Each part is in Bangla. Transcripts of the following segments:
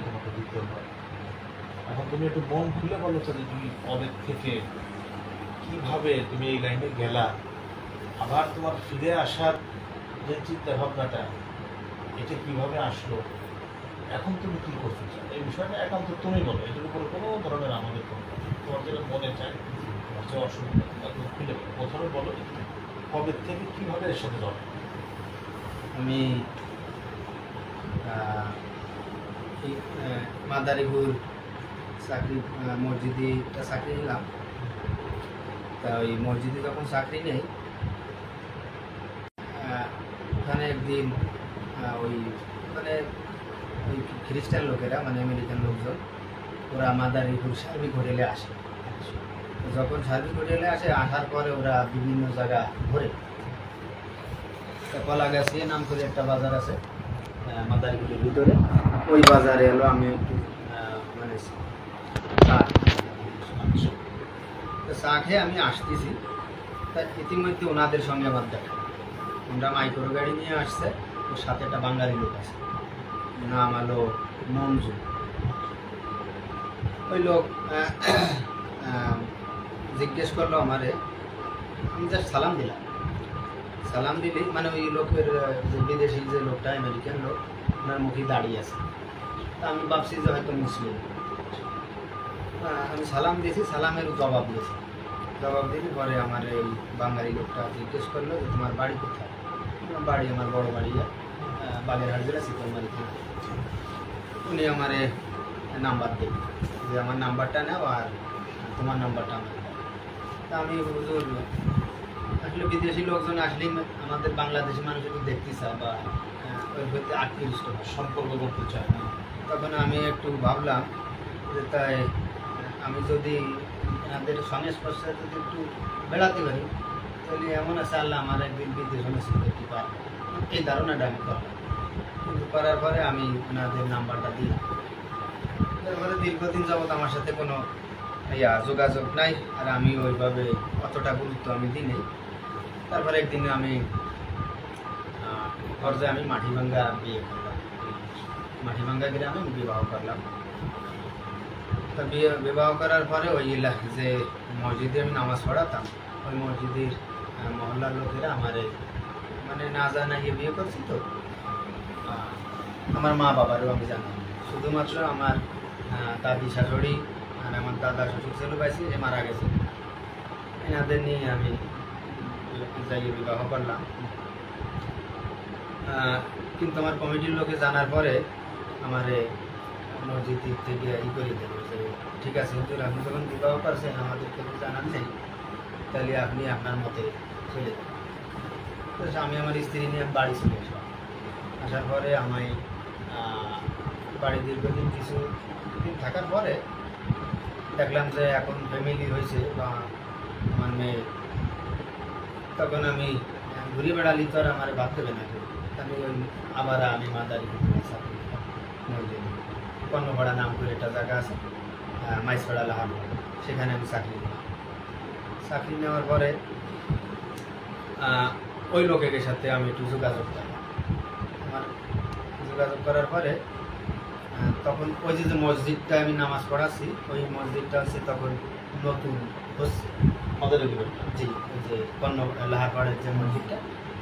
তোমাকে দিতে হয়। এখন তুমি একটু মন খুলে বলো যে তুমি কবে থেকে কিভাবে তুমি এই লাইনে গেলা, আবার তোমার ফিরে আসার যে চিন্তা ভাবনাটা এটা কিভাবে আসলো, এখন তুমি কি করতে চাও, এই বিষয়টা একান্ত তুমি বলো। এটার উপরে কোনো ধরনের আমাদের তোমার যেটা মনে চায়, তোমার যে অসুবিধা তুমি খুলে বলো, প্রথমে বলো কবে থেকে কিভাবে এর সাথে যাবে। আমি মাদারীপুর চাকরি মসজিদে চাকরি নিলাম। তা ওই মসজিদে যখন চাকরি নেই, ওখানে একদিন ওই মানে ওই খ্রিস্টান লোকেরা মানে আমেরিকান লোকজন ওরা মাদারীপুর সার্বিক হোটেলে আসে। যখন সার্বিক হোটেলে আসে, আসার পরে ওরা বিভিন্ন জায়গা ঘোরে। কলাগাছি নাম করে একটা বাজার আছে মাদারীপুরের ভিতরে, ওই বাজারে এলো আমি একটু মানে চা খেয়ে আমি আসতেছি। তা ইতিমধ্যে ওনাদের সঙ্গে আমার দেখা, ওরা মাইক্রো গাড়ি নিয়ে আসছে, ওর সাথে একটা বাঙালি লোক আছে, নাম হলো মঞ্জু। ওই লোক জিজ্ঞেস করলো আমারে, আমি জাস্ট সালাম দিলাম। সালাম দিলি মানে ওই লোকের যে বিদেশি যে লোকটা আমেরিকান লোক, ওনার মুখে দাঁড়িয়ে আছে। তা আমি ভাবছি যে হয়তো মুসলিম। আমি সালাম দিয়েছি, সালামের জবাব দিয়েছি। জবাব দিলে পরে আমার এই বাঙালি লোকটা জিজ্ঞেস করলো যে তোমার বাড়ি কোথায়। বাড়ি আমার বড় বাড়ি বাগেরহাট জেলা শীতলমারি থানা। উনি আমারে নাম্বার দিল যে আমার নাম্বারটা নাও আর তোমার নাম্বারটা আমার দাও। তা আমি হুজুর আসলে বিদেশি লোকজন আসলেই আমাদের বাংলাদেশি মানুষ একটু দেখতে চায় বা ওই প্রতি আকৃষ্ট সম্পর্ক করতে চায় না। তখন আমি একটু ভাবলাম যে তাই আমি যদি এনাদের সংস্পর্শে যদি একটু বেড়াতে পারি, তাহলে এমন আছে আল্লাহ আমার একদিন বিদেশে নসিব করতে পারবো, এই ধারণাটা আমি করলাম। কিন্তু করার পরে আমি ওনাদের নাম্বারটা দিলাম। তারপরে দীর্ঘদিন যাবৎ আমার সাথে কোনো যোগাযোগ নাই, আর আমি ওইভাবে অতটা গুরুত্ব আমি দিই নেই। তারপরে একদিন আমি পর্যায়ে আমি মাটিভাঙ্গা বিয়ে করলাম, মাটিভাঙ্গা গ্রামে আমি বিবাহ করলাম। তা বিবাহ করার পরে ওই যে মসজিদে আমি নামাজ পড়াতাম, ওই মসজিদের মহল্লার লোকেরা আমার মানে না জানা গিয়ে বিয়ে করছি। তো আমার মা বাবারও আমি জানি, শুধুমাত্র আমার দাদি শাশুড়ি আর আমার দাদা শ্বশুর ছিল পাইছি যে মারা গেছে, এনাদের নিয়ে আমি যাই বিবাহ করলাম। কিন্তু আমার কমিটির লোকে জানার পরে আমার মসজিদ থেকে করে দেবো যে ঠিক আছে হুজুর, আপনি যখন বিবাহ করছেন আমাদেরকে জানান নেই, তাহলে আপনি আপনার মতে চলে যান। তো আমি আমার স্ত্রী নিয়ে বাড়ি চলে আসলাম। আসার পরে আমি বাড়ি দীর্ঘদিন কিছুদিন থাকার পরে দেখলাম যে এখন ফ্যামিলি হয়েছে বা আমার মেয়ে, তখন আমি ঘুরে বেড়ালি তো আর আমার ভাবতে হবে না। আমি ওই আবার আমি মাদারীপুর চাকরি মসজিদে কর্ণপাড়া নাম করে একটা জায়গা আছে, মাইসপাড়া লাহান, সেখানে আমি চাকরি নিলাম। চাকরি নেওয়ার পরে ওই লোকের সাথে আমি একটু যোগাযোগ করলাম। আমার যোগাযোগ করার পরে তখন ওই যে মসজিদটা আমি নামাজ পড়াচ্ছি, ওই মসজিদটা হচ্ছে তখন নতুন হচ্ছে জি, ওই যে কর্ণ লাহারপাড়ের যে মসজিদটা,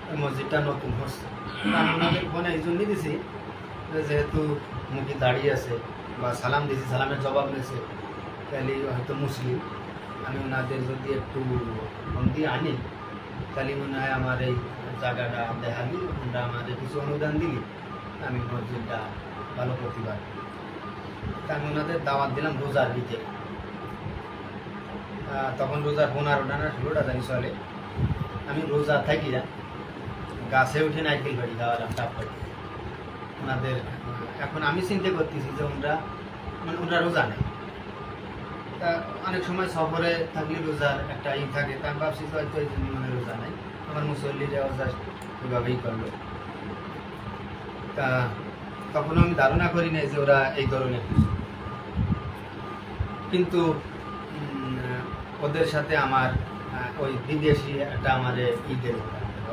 ওই মসজিদটা নতুন হচ্ছে। আমি ওনাদের ফোনে এই জন্যই দিছি যেহেতু মুখে দাঁড়িয়ে আছে বা সালাম দিয়েছি, সালামের জবাব নিয়েছে, তাহলে হয়তো মুসলিম। আমি ওনাদের যদি একটু ফোন দিয়ে আনি, তাহলে মনে হয় আমার এই জায়গাটা দেখালি, ওনারা আমাদের কিছু অনুদান দিলি, আমি মসজিদটা ভালো করতে পারি। তা আমি ওনাদের দাওয়াত দিলাম রোজার ভিতরে। তখন রোজার 15টা না 16টা জানি চলে। আমি রোজা থাকি না, গাছে উঠে নাইকেল বাড়ি খাওয়ালাম টাপ পাড়ি ওনাদের। এখন আমি চিন্তা করতেছি যে ওনারা রোজা নেই। তা অনেক সময় সফরে থাকলে রোজার একটা থাকে, তা আমি ভাবছি যে হয়তো এই জন্য মানে রোজা নেই, আমার মুসল্লিরাও জাস্ট ওইভাবেই করলো। তা তখন আমি ধারণা করি নাই যে ওরা এই ধরনের কিছু। কিন্তু ওদের সাথে আমার ওই বিদেশি একটা আমার ঈদের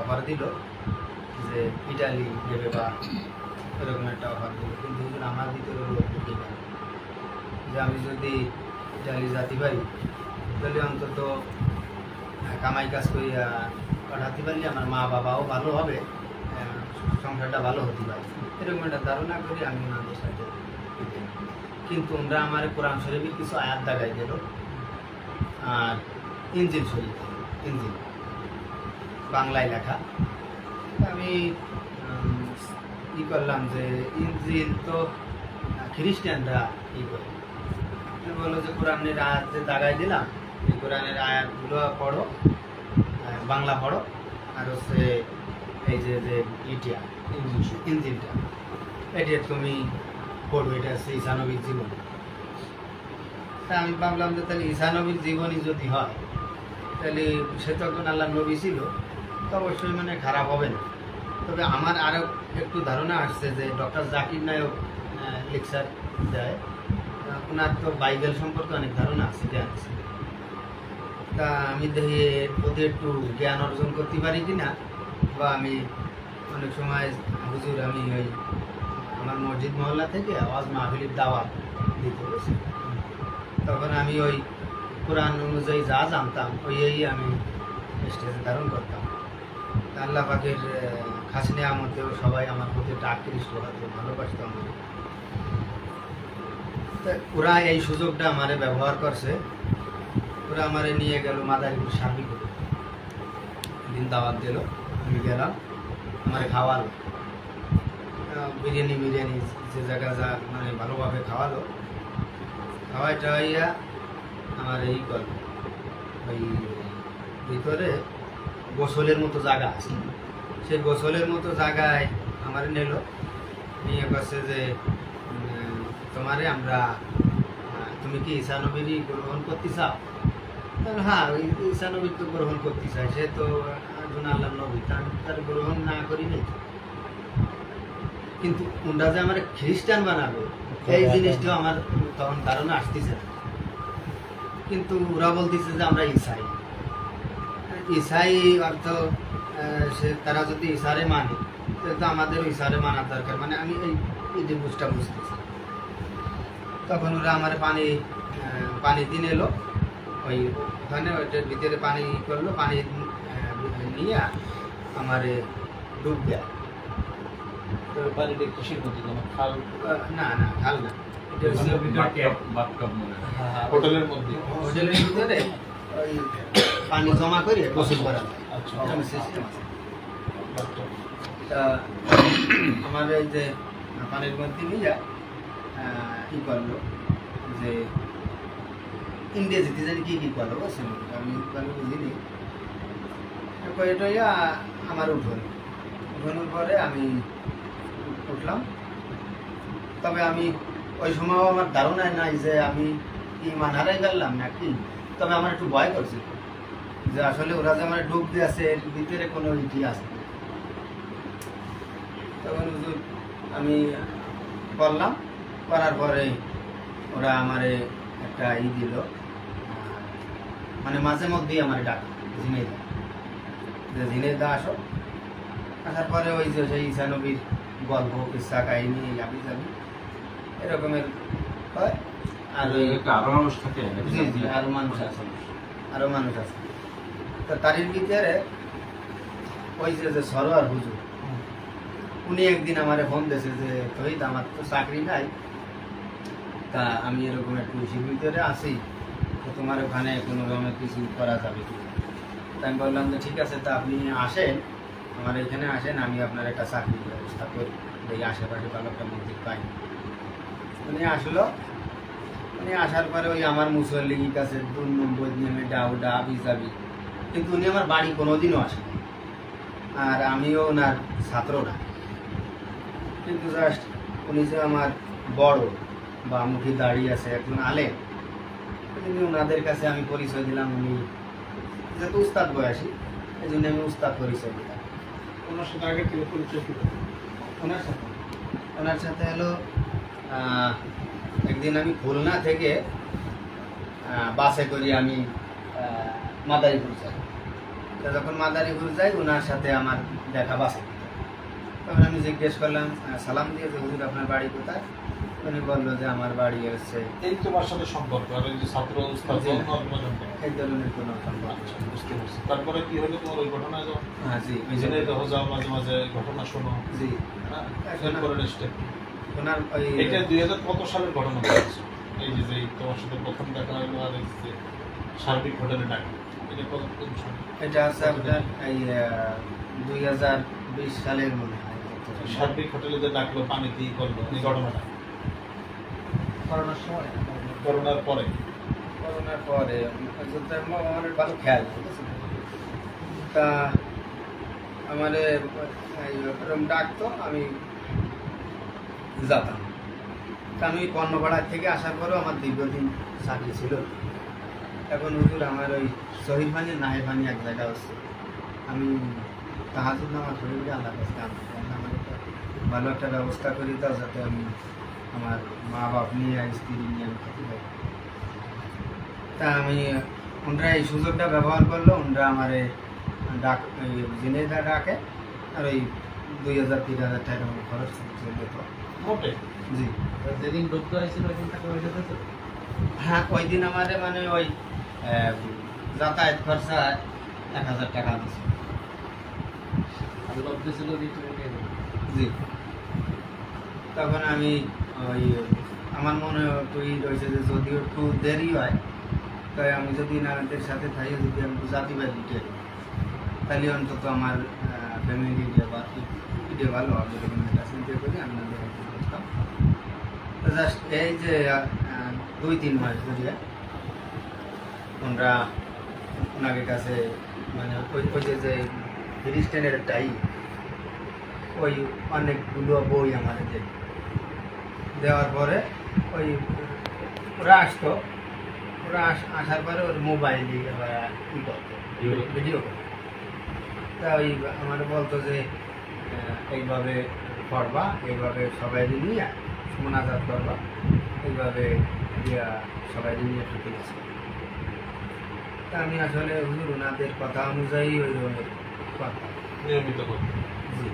অফার দিল যে ইটালি দেবে বা এরকম একটা অফার দিল, কিন্তু আমার ভিতরে যে আমি যদি ইটালি জাতি পারি তাহলে অন্তত কামাই কাজ করিয়া পাঠাতে পারলে আমার মা বাবাও ভালো হবে, সংসারটা ভালো হতে পারে, এরকম একটা ধারণা করি আমি ওনাদের সাথে। কিন্তু ওনারা আমার কোরআন শরীফের কিছু আয়াত দাগাই দিল আর ইঞ্জিল শরীফ, ইঞ্জিল বাংলায় লেখা। আমি ই করলাম যে ইঞ্জিল তো খ্রিস্টানরা ই করে, বললো যে কোরআনের আয়াত যে দাগাই দিলাম, এই কোরআনের আয়াতগুলো পড়ো, বাংলা পড়ো, আর হচ্ছে এই যে যে ইটিয়া ইঞ্জিলটা এটা তুমি পড়ো, এটা হচ্ছে ঈসা নবীর জীবনী। তা আমি ভাবলাম যে তাহলে ঈসা নবীর জীবনী যদি হয় তাহলে সে তো একজন আল্লাহ নবী ছিল, তো অবশ্যই মানে খারাপ হবে না। তবে আমার আরও একটু ধারণা আসছে যে ডক্টর জাকির নায়ক লেকচার দেয়, ওনার তো বাইবেল সম্পর্কে অনেক ধারণা আছে, জ্ঞান আছে। তা আমি দেখি এর প্রতি একটু জ্ঞান অর্জন করতে পারি কিনা, বা আমি অনেক সময় হুজুর আমি ওই আমার মসজিদ মহল্লা থেকে আওয়াজ মাহফিলের দাওয়াত দিতে গেছি, তখন আমি ওই কোরআন অনুযায়ী যা জানতাম ওই আমি স্টেজে ধারণ করতাম। আল্লাহ পাকের খাস নেয়ামতেও সবাই আমার প্রতি একটা আকৃষ্ট হতো, ভালোবাসত আমার। তা ওরা এই সুযোগটা আমারে ব্যবহার করছে, ওরা আমারে নিয়ে গেল মাদারীপুর সার্বিক দিন দাওয়াত দিল, আমি গেলাম, আমার খাওয়ালো বিরিয়ানি মিরিয়ানি যে জায়গা যা মানে ভালোভাবে খাওয়ালো, খাওয়াই টাওয়াইয়া আমার এই গল্প ওই ভিতরে গোসলের মতো জায়গা আছে, সেই গোসলের মতো জায়গায় আমার নিল, নিয়ে বলছে যে তোমারে আমরা তুমি কি ঈসা নবীরই গ্রহণ করতে চাও? হ্যাঁ, ওই ঈসা নবীর তো গ্রহণ করতে চাই, সে তো একজন আল্লাহ নবী, তার গ্রহণ না করি নাই। কিন্তু ওরা যে আমার খ্রিস্টান বানাবে এই জিনিসটাও আমার তখন ধারণা আসতেছে না। কিন্তু ওরা বলতেছে যে আমরা ঈসাই, ঈসাই অর্থ সে তারা যদি ঈসারে মানে তো আমাদের ঈসারে মানার দরকার, মানে আমি এই জিনিসটা বুঝতেছি। তখন ওরা আমার পানি দিন এলো, ওই ওখানে ওইটার ভিতরে পানি করলো, পানি নিয়ে আমার ডুব দেয়। তো পানিটা কিসের মধ্যে, যেমন খাল? না না, খাল না, হোটেলের মধ্যে, হোটেলের ভিতরে ওই পানি জমা করে গোসল করা যায়। আচ্ছা, সিস্টেম আছে। তা আমার এই যে পানির মধ্যে নিয়ে কি করলো যে ইংরেজিতে জানি কি করলো বুঝছেন, আমি বুঝিনি। এটা আমার উঠোনোর পরে আমি উঠলাম, তবে আমি ওই সময় আমার ধারণায় নাই যে আমি ইমান হারাই ফেললাম নাকি, তবে আমার একটু ভয় করছে যে আসলে ওরা যে আমার ডুব দিয়েছে এর ভিতরে কোনো ইতি আছে। তখন আমি করলাম, করার পরে ওরা আমারে একটা দিল, মানে মাঝে মধ্যেই আমার ডাক ঝিনেদা, যে ঝিনেদা আসো। আসার পরে ওই যে সেই ঈসা নবীর গল্প কিসা কাহিনী যাবি এরকমের হয়। আর ওই আরো মানুষ থাকে, জি জি, আরো মানুষ আছে, আরো মানুষ আছে। তো তারির ভিতরে ওই যে সরোয়ার হুজুর, উনি একদিন আমারে ফোন দিয়েছে যে তহিদ আমার তো চাকরি নাই, তা আমি এরকম একটু ইসির ভিতরে আসি, তো তোমার ওখানে কোনো রকমের কিছু করা যাবে কি? তা আমি বললাম যে ঠিক আছে, তা আপনি আসেন, আমার এখানে আসেন, আমি আপনার একটা চাকরির ব্যবস্থা করি, এই আশেপাশে ভালো একটা মন্দির পাই। উনি আসলো, উনি আসার পরে ওই আমার মুসল্লির কাছে 2 নম্বর নেমে ডাউডা আবি যাবি, কিন্তু উনি আমার বাড়ি কোনোদিনও আসেন, আর আমিও ওনার ছাত্র না। কিন্তু জাস্ট উনি যে আমার বড় বা মুখে দাঁড়িয়ে আছে একজন আলেম, কিন্তু ওনাদের কাছে আমি পরিচয় দিলাম, উনি যেহেতু উস্তাদ বয়সী এই জন্য আমি উস্তাদ পরিচয় দিলাম। ওনার সাথে আগে থেকে পরিচয় ছিল? ওনার সাথে হলো একদিন আমি খুলনা থেকে বাসে করি আমি মাদারীপুর যাই। যখন মাদারীপুর যাই ওনার সাথে আমার দেখা বাসে। তখন আমি জিজ্ঞেস করলাম, সালাম দিয়ে যে হুজুর আপনার বাড়ি কোথায়? উনি বললো যে আমার বাড়ি হচ্ছে এই তোমার সাথে সম্পর্ক আর এই যে ছাত্র উস্তাদ জি। অন্য কোনো সম্পর্ক। এই ধরনের কোনো সম্পর্ক আচ্ছা, বুঝতে পারছি। তারপরে কি হলো তোমার ওই ঘটনায় যাও? হ্যাঁ জি ওই জেনে দেখো যাও মাঝে মাঝে ঘটনা শোনো। জি হ্যাঁ, এখন এরপরে স্টেপ। ওনার ওই এটা 2000 কত সালের ঘটনা বলছো? এই যে তোমার সাথে প্রথম দেখা হলো আর এই যে সার্বিক হোটেলে ডাক, এটা কত কোন সাল? এটা আছে আপনার এই 2020 সালের মনে হয় সার্বিক হোটেলে যে ডাকলো পানি দিয়ে করলো এই ঘটনাটা করোনার সময় করোনার পরে। করোনার পরে আমার ভালো খেয়াল ঠিক আছে? তা আমার ওরকম ডাকতো আমি যেতাম। তা আমি কর্ণপাড়ার থেকে আসার পরেও আমার দীর্ঘদিন চাকরি ছিল। এখন হুজুর আমার ওই শহীদ পানি নাহের পানি এক জায়গা হচ্ছে, আমি তাহাজুদ নামাজ শরীরে আল্লাহ কাছে আমার একটা ভালো একটা ব্যবস্থা করে দাও যাতে আমি আমার মা বাপ নিয়ে স্ত্রী নিয়ে আমি থাকি পারি। তা আমি ওনারা এই সুযোগটা ব্যবহার করলো, ওনারা আমার ডাক জেনে ডাকে আর ওই 2000-3000 টাকা আমার খরচ চলে যেত মোটে। জি যেদিন ঢুকতে হয়েছিল ওই দিন টাকা পয়সা দিত? হ্যাঁ ওই দিন আমাদের মানে ওই যাতায়াত খরচা 1000 টাকা দিচ্ছে। আর লোক দিয়েছিল জি তখন আমি ওই আমার মনে তৈরি রয়েছে যে যদিও একটু দেরি হয় তাই আমি যদি নানাদের সাথে থাকি যদি আমি জাতিবাদ দিতে তাহলে অন্তত আমার ফ্যামিলি ইটে ভালো হবে এরকম একটা চিন্তা করি আপনাদের বলতাম। তো জাস্ট এই যে 2-3 মাস ধরে ওনারা ওনাদের কাছে মানে ওই যে খ্রিস্টানের টাই ওই অনেকগুলো বই আমাদের দেওয়ার পরে ওই ওরা আসতো, ওরা আসার পরে ওর মোবাইলে ই করতো ভিডিও করতো। তা ওই আমার বলতো যে এইভাবে পড়বা, এইভাবে সবাই নিয়ে মোনাজাত করবা, এইভাবে সবাই নিয়ে ঢুকে গেছে। তা আমি আসলে হুজুর ওনাদের কথা অনুযায়ী ওই ধরনের কথা নিয়মিত করতে। জি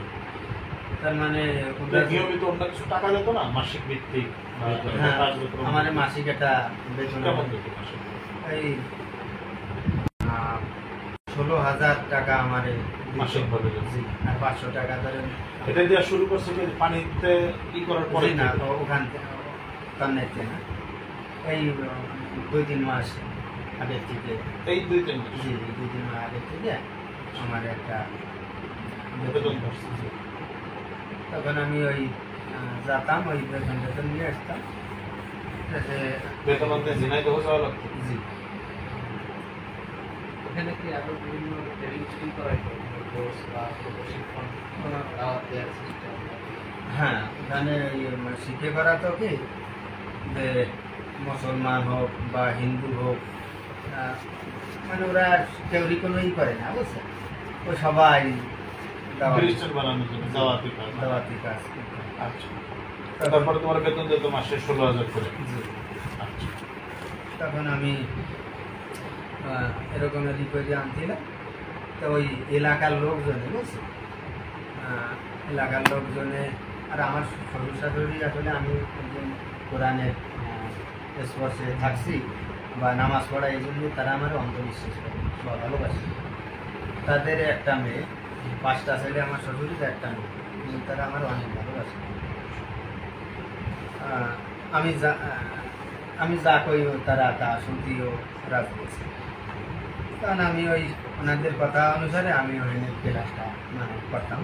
তার মানে নিয়মিত অন্য কিছু টাকা যেত না মাসিক ভিত্তিক? হ্যাঁ আমার মাসিক একটা বেতন কেমন যেত মাসিক? এই 16,000 টাকা আমার মাসিক ভাবে যেত। জি আর 500 টাকা ধরেন এটা দেওয়া শুরু করছে কি পানিতে ই করার পরে? জি না ওখান থেকে না এই 2-3 মাস আগের থেকে এই 2-3 মাস জি 2-3 মাস আগের থেকে আমার একটা বেতন ধরছে। জি। তখন আমি ওই যেতাম ওই বেতন নিয়ে আসতাম বেতন আনতে ঝিনাইদহ যাওয়া লাগতো? জি ওখানে কি আরো বিভিন্ন ট্রেনিং করাই কোর্স বা প্রশিক্ষণ দেওয়া দেওয়ার সিস্টেম? হ্যাঁ ওখানে শিখে করা তো কি যে মুসলমান হোক বা হিন্দু হোক মানে ওরা কেউরি কোনো ই করে না বুঝছে, ওই সবাই খ্রিস্টান বানানোর জন্য দাওয়াতি কাজ। দাওয়াতি কাজ। আচ্ছা, তারপরে তোমার বেতন যেত মাসে 16,000 করে? জি আচ্ছা, তখন আমি এরকমের ই করে আনছিলাম। তো ওই এলাকার লোকজনে বুঝছে এলাকার লোকজনে আর আমার শ্বশুর শাশুড়ি আসলে আমি একজন কোরআনের স্পর্শে থাকছি বা নামাজ পড়া এই জন্য তারা আমার অন্ধবিশ্বাস করে বা ভালোবাসে। তাদের একটা মেয়ে, 5টা ছেলে আমার শ্বশুরের একটা মেয়ে, কিন্তু তারা আমার অনেক ভালোবাসে। আমি যা কই তারা তা শুনতেও রাজি গেছে। কারণ আমি ওই ওনাদের কথা অনুসারে আমি ওই ক্লাসটা মানে করতাম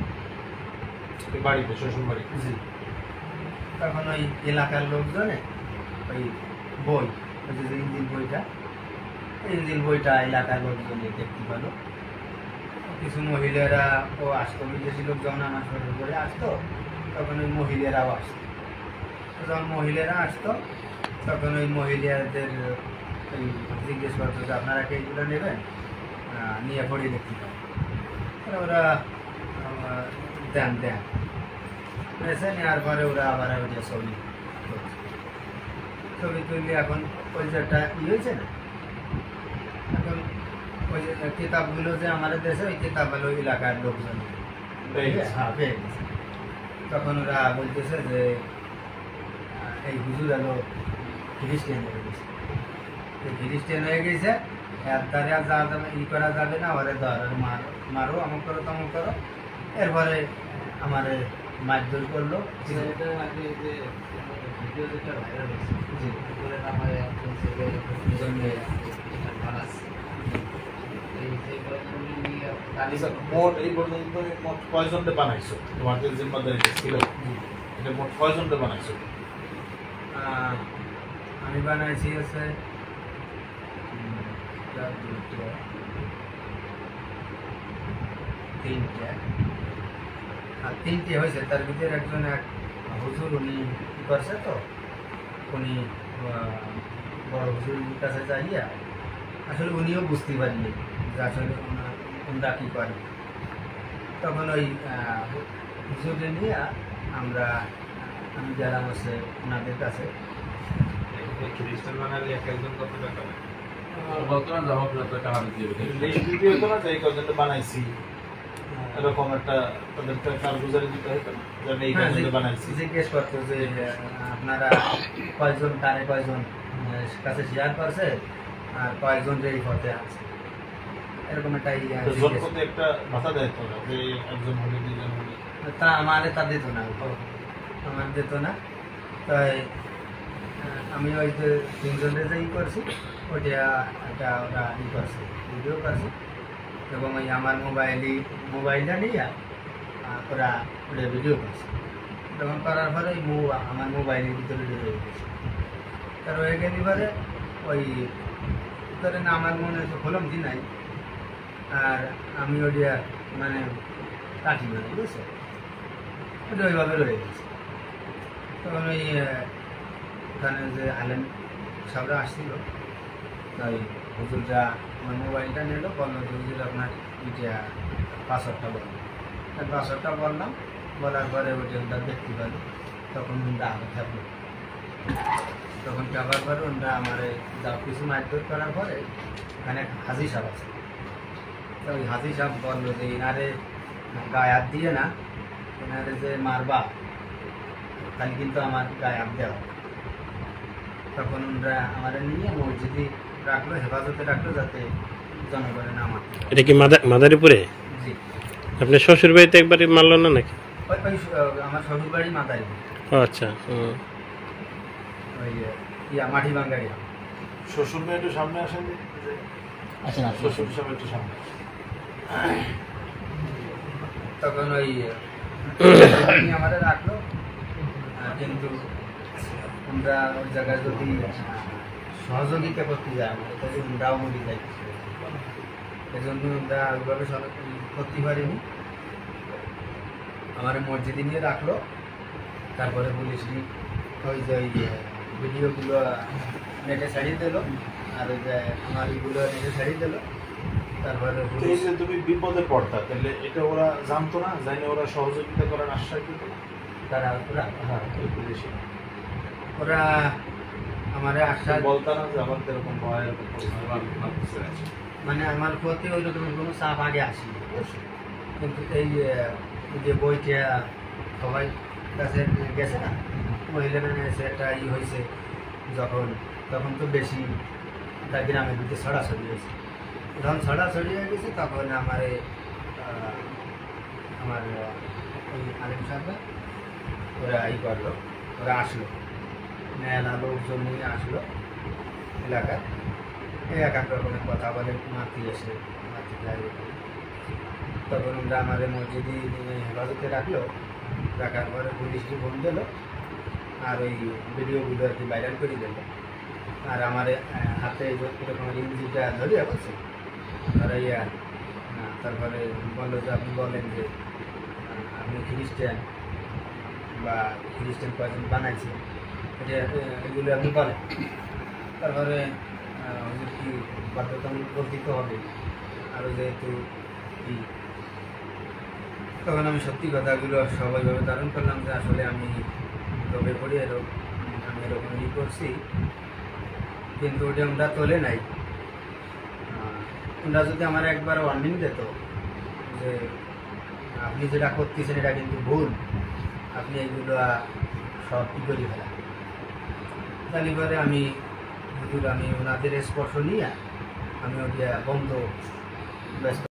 এই বাড়িতে, শ্বশুর বাড়িতে? জি তখন ওই এলাকার লোকজনে ওই বই ওই যে ইঞ্জিন বইটা, ইঞ্জিন বইটা এলাকার লোকজনে দেখতে পেলো। কিছু মহিলারা ও আসতো, বিদেশি লোক যখন আমার শরীর করে আসতো তখন ওই মহিলারাও আসতো। যখন মহিলারা আসতো তখন ওই মহিলাদের ওই জিজ্ঞেস করতো যে আপনারা কি এইগুলো নেবেন, নিয়ে পড়ে দেখতে পারেন। ওরা দেন এসে নেওয়ার পরে ওরা আবার ওই যে ছবি তুললে এখন ওই যে একটা ই হয়েছে না, এখন ওই যে কিতাবগুলো যে আমাদের দেশে ওই কিতাবগুলো এলাকার লোকজন পেয়ে গেছে। তখন ওরা বলতেছে যে এই হুজুর হলো খ্রিস্টান হয়ে গেছে। এই খ্রিস্টান হয়ে গেছে, এর দ্বারে আর যা ই করা যাবে না, ওরে ধর মারো মারো, আমক করো তমক করো। এরপরে আমার মারধর করলো। এটা আগে যে ভিডিও যেটা ভাইরাল হয়েছে, জি। উপরে নামায় একজন ছেলে দুজন মেয়ে বানাচ্ছে, এই যে ঘটনাগুলি নিয়ে তালিকা আচ্ছা, মোট এই পর্যন্ত তুমি মোট কয়জনকে বানাইছো? তোমাদের জিম্মাদারি ছিল এটা মোট কয়জনকে বানাইছো? আমি বানাইছি হচ্ছে তিনটে, আর তিনটে হয়েছে। তার ভিতরে একজন এক হুজুর, উনি কি করছে তো, উনি বড় হুজুরের কাছে যাইয়া আসলে উনিও বুঝতে পারিনি যে আসলে ওনারা কী করে। তখন ওই হুজুরকে নিয়ে আমি গেলাম হচ্ছে ওনাদের কাছে। খ্রিস্টান বানালে একজন কত টাকা বর্তমান জবাব লাগবে টাকা দিতে এই ভিডিও তো না যে এই কয়জনকে বানাইছি এরকম একটা তাদের একটা কারগুজারি দিতে হতো না যে আমি এই কয়জনকে বানাইছি। জিজ্ঞেস করতো যে আপনারা কয়জন কানে কয়জন কাছে শেয়ার করছে আর কয়েকজন যে এই পথে আছে, এরকম একটা জন প্রতি একটা ভাতা দেয় তো না যে একজন হলে দুজন হলে। তা তা দিত না, আমার দিত না। তাই আমি ওই যে তিনজনের যে ই করছি ওইটা একটা ওরা ই করছে, ভিডিও করছে, এবং ওই আমার মোবাইলটা নিয়ে ওরা ওটা ভিডিও করছে। তখন করার পরে ওই আমার মোবাইলের ভিতরে ঢুকে গেছে। তার হয়ে গেলে পরে ওই ধরেন আমার মনে তো খোলম দি নাই, আর আমি ওটা মানে কাটি না, বুঝছো, ওটা ওইভাবে রয়ে গেছে। তখন ওই ওখানে যে আলেম সবরা আসছিল, তাই হুজুরটা আমার মোবাইলটা নিল, বললো যে হুজুর আপনার এটা পাসওয়ার্ডটা বললো। তার পাসওয়ার্ডটা বললাম, বলার পরে ওটা ওটা দেখতে পারলো। তখন ওটা আগে থাকলো, তখন যাবার পরে ওটা আমার যা কিছু মারধর করার পরে এখানে হাজি সাহেব আছে। তো ওই হাজি সাহেব বললো যে এনারে গায়ে হাত দিয়ে না, এনারে যে মারবা তাহলে কিন্তু আমার গায়ে হাত দেওয়া। তখন ওরা আমার নিয়ে মসজিদে রাখলো, হেফাজতে রাখলো, যাতে জনগণের না মারতে পারে। এটা কি মাদারীপুরে? জি, আপনার শ্বশুর বাড়িতে একবারই মারলো না নাকি? ওই আমার শ্বশুর বাড়ি মাতারি, ও আচ্ছা। ওই মাটি বাঙ্গারিয়া। শ্বশুর মেয়ে একটু সামনে আসেন, আচ্ছা, শ্বশুর হিসাবে একটু সামনে। তখন ওই আমাদের রাখলো, কিন্তু আমরা ওই জায়গায় যদি সহযোগিতা করতে যাই আমাদের তাহলে আমরাও মরি যাই, এই জন্য আমরা ওইভাবে করতে পারিনি। আমার মসজিদে নিয়ে রাখলো, তারপরে পুলিশ ওই যে ওই ভিডিওগুলো নেটে ছাড়িয়ে দিল, আর ওই যে আমার এইগুলো নেটে ছাড়িয়ে দিল। তারপরে তো এই পুলিশ যে তুমি বিপদে পড়তা, তাহলে এটা ওরা জানতো না, জানে ওরা সহযোগিতা করার আশ্বাস দিত না? তারা ওরা হ্যাঁ, ওই পুলিশে ওরা আমার আশ্বাস বলতা না যে আমার তো এরকম ভয়, এরকম পরিস্থিতি আছে। মানে আমার প্রতি ওই রকম কোনো চাপ আগে আসেনি, বুঝছো? কিন্তু এই যে বইটা সবাই কাছে গেছে না, মহিলারা এসে একটা হয়েছে যখন, তখন তো বেশি তার গ্রামের দিকে ছড়াছড়ি হয়েছে। যখন ছড়াছড়ি হয়ে গেছে তখন আমার ওই আলিম সাহেবরা ওরা করলো, ওরা আসলো, মেলা লোকজন নিয়ে আসলো এলাকার, এক এক রকমের কথা বলে, মাতৃ এসে মাতৃ লাগে। তখন ওরা আমাদের মসজিদে হেফাজতে রাখলো, রাখার পরে পুলিশকে ফোন দিল, আর ওই ভিডিওগুলো আর কি ভাইরাল করে দিল। আর আমার হাতে এরকম ইঞ্জিটা ধরিয়া বলছে, আর তারপরে বললো যে আপনি বলেন যে আপনি খ্রিস্টান বা খ্রিস্টান কয়জন বানাইছে, এটা এগুলো আপনি বলেন। তারপরে কি বাধ্যতামূলক বলতে তো হবে, আরও যেহেতু তখন আমি সত্যি কথাগুলো সবাইভাবে ধারণ করলাম যে আসলে আমি লোভে পড়ি, আমি এরকম করছি। কিন্তু ওটা ওরা তোলে নাই। ওরা যদি আমার একবার ওয়ার্নিং দিত যে আপনি যেটা করতেছেন এটা কিন্তু ভুল, আপনি এইগুলো সব কী করে ফেলা, তাহলে পরে আমি হুজুর আমি ওনাদের স্পর্শ নিয়ে আমি ওকে বন্ধ ব্যস্ত